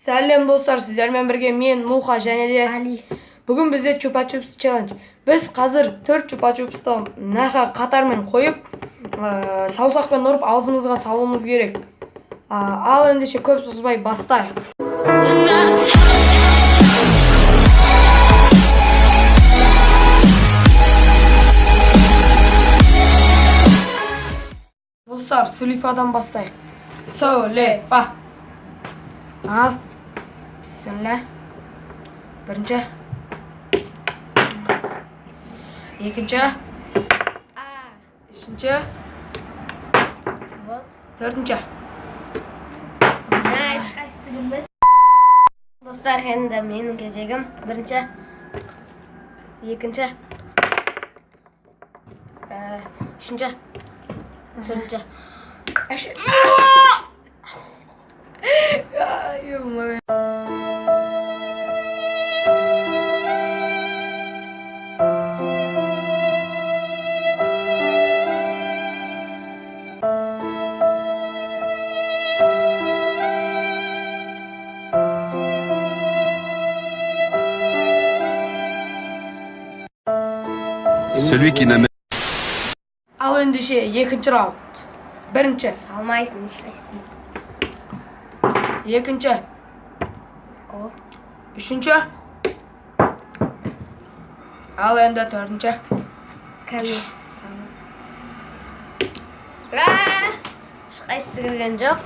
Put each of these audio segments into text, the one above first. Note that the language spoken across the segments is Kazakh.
Сәлем достар, сіздермен бірге мен Муха және де Али. Бүгін бізде чупа-чупс челлендж. Біз қазір 4 чупа-чупсты нақа қатармен қойып, саусақпен ұрып аузымызға салуымыз керек. Ал ендеше көп созбай бастайық. Достар, сулифадан бастайық. Сулифа. Ал. Бисмилlah. Бірінші. Екінші. Үшінші. Төртінші. Ешқайсысы кірмеді. Достар, енді менің кезегім. Бірінші. Екінші. Үшінші. Төртінші. Celui qui n'a Ал ендеше екінші раунд. Бірінші. Салмайсың ешқайсысын. Екінші. Үшінші. Ал енді төртінші. Кәмес салым. Ешқайсысы кірген жоқ.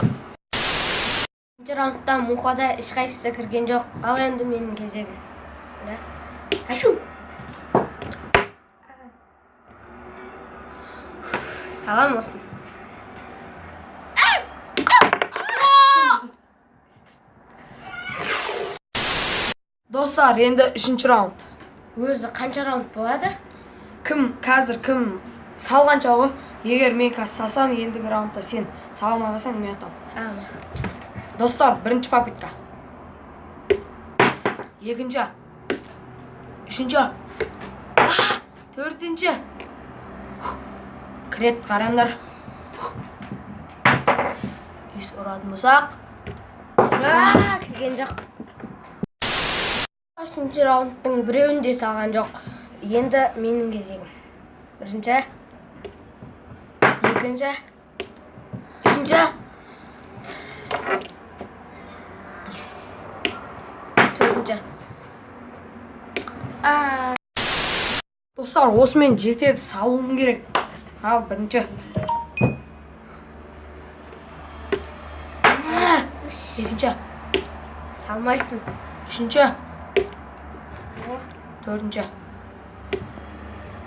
Бірінші раундта Мухада ешқайсысы кірген жоқ. Ал енді менің кезегім. Ашу. Салам olsun. Достар, енді үшінші раунд. Өзі қанша раунд болады? Қазір кім салғанша ғой. Егер мен қазір салсам, енді бір раундта сен салмай қалсаң, мен атам. Достар, бірінші попытка. Екінші. Үшінші. Төртінші. Кірет қараңдар. Ес ұрадым ұсақ. Кірген жоқ. Үшінші раундтың біреуінде салған жоқ. Енді менің кезегім. Бірінші. Екінші. Үшінші. Төртінші. Достар, осымен жетеді, салуым керек. Ал бірінші. Екінші. Салмайсың. Үшінші. Төртінші.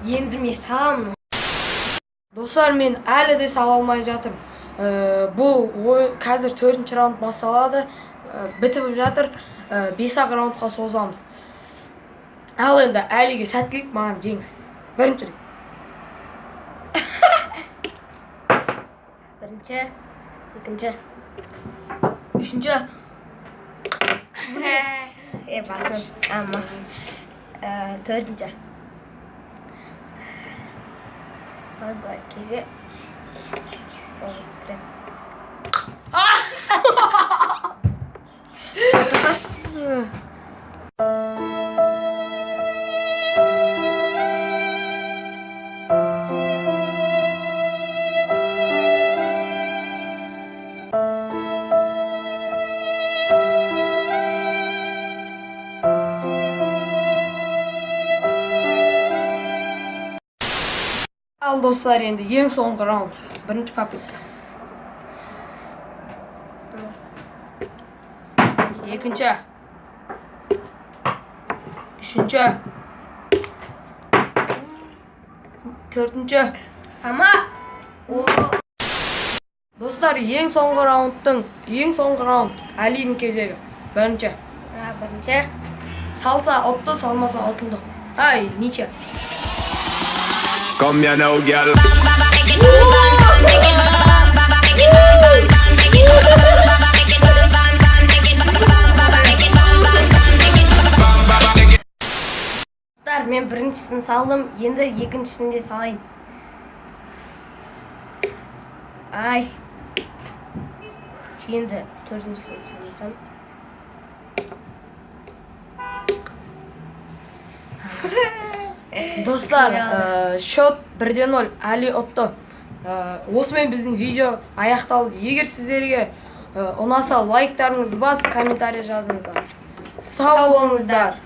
Енді мен саламын. Достар, мен әлі де сала алмай жатырмын. Бұл қазір төртінші раунд басталады. Бітіп жатыр. 5-ақ раундқа созамыз. Ал енді әліге сәттілік, маған жеңіс. Бірінші рет. Бірінші. Екінші. Үшінші. Басын. Ама. Төртінші. Бұлай кезде. Оғыз кірет. Тұташ. Ал достар, енді ең соңғы раунд. Бірінші попытка. Екінші. Үшінші. Төртінші. Сама. Достар, ең соңғы раунд Алидің кезегі. Бірінші. Бірінші. Салса ұтты, салмаса ұтылды. Ай, ниче. Come here now, girl. Мен біріншісін салдым, енді екіншісін де салайын. Ай. Енді төртіншісін салсам. Достар, счет 1-0 Али ұтты. Осымен біздің видео аяқталды. Егер сіздерге ұнаса лайктарыңызды басып, комментарий жазыңыздар. Сау болыңыздар.